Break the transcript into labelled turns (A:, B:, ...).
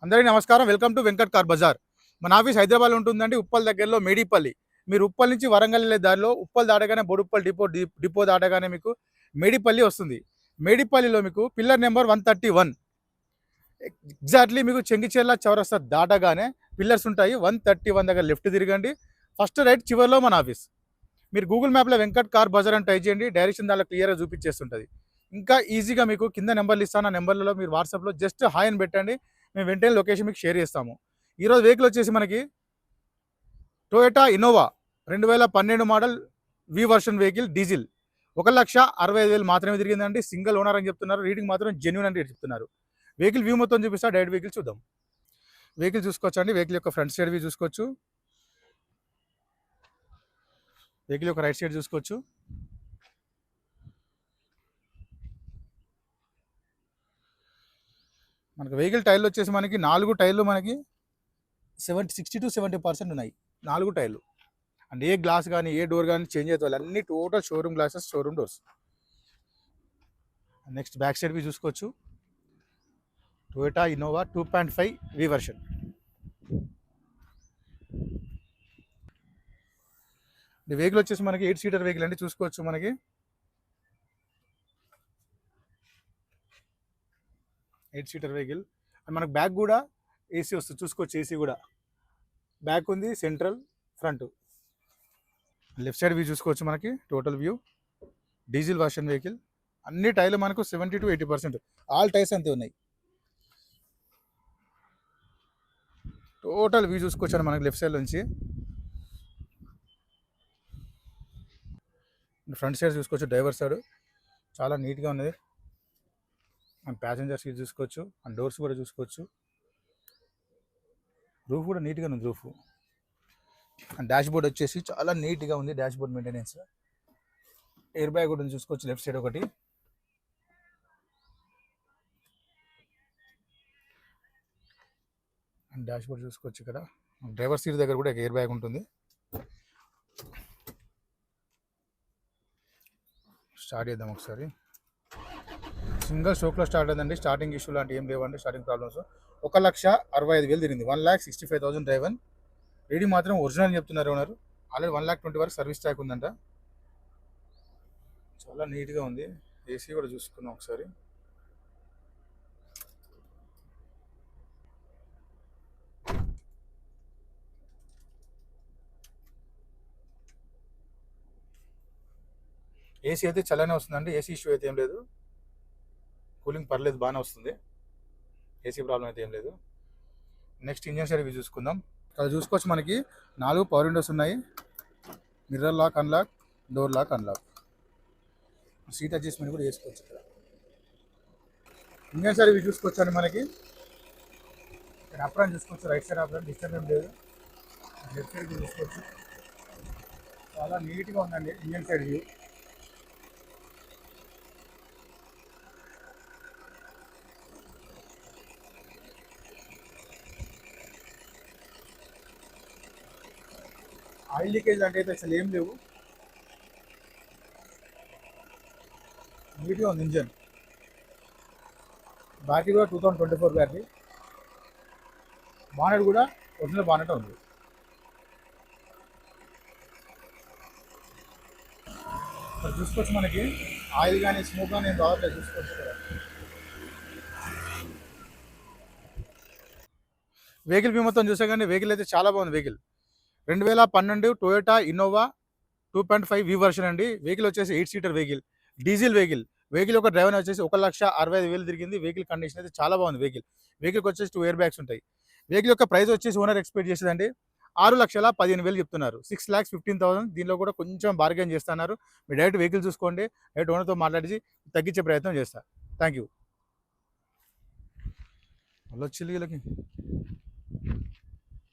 A: అందరికీ నమస్కారం. Welcome to Venkat car bazaar. మన ఆఫీస్ హైదరాబాద్లో ఉంటుందండి, ఉప్పల్ దగ్గరలో మేడిపల్లి. మీరు ఉప్పల్ నుంచి వరంగల్ వెళ్ళే దారిలో ఉప్పల్ దాటగానే బోడుప్పల్ డిపో దాటగానే మీకు మేడిపల్లి వస్తుంది. మేడిపల్లిలో మీకు పిల్లర్ నెంబర్ 131 ఎగ్జాక్ట్లీ మీకు చెంగిచెర్ల చౌరస్తా దాటగానే పిల్లర్స్ ఉంటాయి. 131 దగ్గర లెఫ్ట్ తిరగండి, ఫస్ట్ రైట్ చివరిలో మన ఆఫీస్. మీరు గూగుల్ మ్యాప్లో వెంకట్ కార్ బజార్ అని టైప్ చేయండి, డైరెక్షన్ దానిలో క్లియర్గా చూపించేస్తుంటుంది. ఇంకా ఈజీగా మీకు కింద నెంబర్లు ఇస్తాను, ఆ నెంబర్లలో మీరు వాట్సాప్లో జస్ట్ హాయ్ అని పెట్టండి, మేము వెంటనే లొకేషన్ మీకు షేర్ చేస్తాము. ఈరోజు వెహికల్ వచ్చేసి మనకి టొయోటా ఇన్నోవా 2012 మోడల్ వి వర్షన్ వెహికల్, డీజిల్. 1,65,000 మాత్రమే తిరిగిందండి. సింగిల్ ఓనర్ అని చెప్తున్నారు, రీడింగ్ మాత్రం జెన్యూన్ అని చెప్తున్నారు. వెహికల్ వ్యూ మొత్తం చూపిస్తా, డైరెక్ట్ వెహికల్ చూద్దాం. వెహికల్ చూసుకోవచ్చు అండి. వెహికల్ యొక్క ఫ్రంట్ సైడ్ వ్యూ చూసుకోవచ్చు, వెహికల్ యొక్క రైట్ సైడ్ చూసుకోవచ్చు. మనకి వెహికల్ టైర్లు వచ్చేసి మనకి 4 టైర్లు మనకి 60 to 70% ఉన్నాయి. 4 టైర్లు అండ్ ఏ గ్లాస్ కానీ ఏ డోర్ కానీ చేంజ్ అవుతాయి, అన్ని total showroom glasses, showroom doors. Next back side view చూసుకోవచ్చు. Toyota Innova 2.5 V version. ఈ వెహికల్ వచ్చేసి మనకి 8 సీటర్ వెహికల్ అండి, చూసుకోవచ్చు. మనకి 8 సీటర్ వెహికల్ అండ్ మనకు బ్యాక్ కూడా ఏసీ వస్తుంది, చూసుకోవచ్చు. ఏసీ కూడా బ్యాక్ ఉంది, central, front. Left side view చూసుకోవచ్చు. మనకి total view diesel version vehicle. అన్ని టైర్లు మనకు 70 to 80%, ఆల్ టైర్స్ అంతే ఉన్నాయి. టోటల్ వ్యూ చూసుకోవచ్చు మనకి లెఫ్ట్ సైడ్ నుంచి. ఫ్రంట్ సైడ్ చూసుకోవచ్చు, డ్రైవర్ సైడ్ చాలా నీట్గా ఉన్నది. అండ్ ప్యాసింజర్ సీట్ చూసుకోవచ్చు, అండ్ డోర్స్ కూడా చూసుకోవచ్చు. రూఫ్ కూడా నీట్గా ఉంది, రూఫ్. అండ్ డాష్ బోర్డ్ వచ్చేసి చాలా నీట్గా ఉంది, dash board maintenance. Air bag కూడా చూసుకోవచ్చు లెఫ్ట్ సైడ్ ఒకటి. అండ్ డాష్ బోర్డ్ చూసుకోవచ్చు. ఇక్కడ డ్రైవర్ సీట్ దగ్గర కూడా ఎయిర్ బ్యాగ్ ఉంటుంది. స్టార్ట్ చేద్దాం ఒకసారి. సింగిల్ షోక్లో స్టార్ట్ అయిందండి, స్టార్టింగ్ ఇష్యూ లాంటి ఏం లేవండి, స్టార్టింగ్ ప్రాబ్లమ్స్. 1,65,000 తిరిగింది, 1,65,000 డ్రైవన్. రీడింగ్ మాత్రం ఒరిజినల్ అని చెప్తున్నారు ఓనర్. ఆల్రెడీ 1,20,000 వరకు సర్వీస్ ట్యాక్ ఉందంట. చాలా నీట్గా ఉంది. ఏసీ కూడా చూసుకున్నాం ఒకసారి. ఏసీ అయితే చల్లనే వస్తుందండి, ఏసీ ఇష్యూ అయితే ఏం లేదు. కూలింగ్ పర్లేదు, బాగానే వస్తుంది. ఏసీ ప్రాబ్లం అయితే ఏం లేదు. నెక్స్ట్ ఇంజన్ సైడ్ వ్యూ చూసుకుందాం. ఇక్కడ చూసుకోవచ్చు, మనకి 4 పవర్ విండోస్ ఉన్నాయి. Mirror lock unlock, door lock unlock, seat adjustment కూడా చేసుకోవచ్చు. ఇక్కడ ఇంజన్ సైడ్ వ్యూ చూసుకోవచ్చు అండి. మనకి ఇక్కడ అప్రాన్ చూసుకోవచ్చు, రైట్ సైడ్ అప్రాన్, డిస్టర్బ్ ఏం లేదు. లెఫ్ట్ సైడ్ వ్యూ చూసుకోవచ్చు, చాలా నీట్గా ఉందండి engine side view. Oil leakage అంటే అయితే అసలు ఏం లేవు, నీట్గా ఉంది ఇంజన్. బ్యాటరీ కూడా 2024 బ్యాటరీ. బానెట్ కూడా ఒరిజినల్ బానెట్ ఉంది. చూసుకోవచ్చు, మనకి ఆయిల్ కానీ స్మోక్ కానీ ఏం రావట్లేదు, చూసుకోవచ్చు. వెహికల్ వ్యూ మొత్తం చూసా కానీ వెహికల్ అయితే చాలా బాగుంది. Vehicle 2012 Toyota Innova 2.5 V version అండి. వెహికల్ వచ్చేసి 8 seater vehicle, diesel vehicle. Vehicle యొక్క డ్రైవర్ వచ్చేసి 1,65,000 తిరిగింది. వెహికల్ కండిషన్ అయితే చాలా బాగుంది. వెహికల్కి వచ్చేసి 2 ఎయిర్ బ్యాగ్స్ ఉంటాయి. వెహికల్ యొక్క ప్రైస్ వచ్చేసి ఓనర్ ఎక్స్పెక్ట్ చేసేదండి 6,15,000 చెప్తున్నారు, 6,15,000. దీనిలో కూడా కొంచెం బార్గెన్ చేస్తున్నారు. మీరు డైరెక్ట్ వెహికల్ చూసుకోండి, డైరెక్ట్ ఓనర్తో మాట్లాడి తగ్గించే ప్రయత్నం చేస్తా. Thank you. హలో చిల్లీలకి.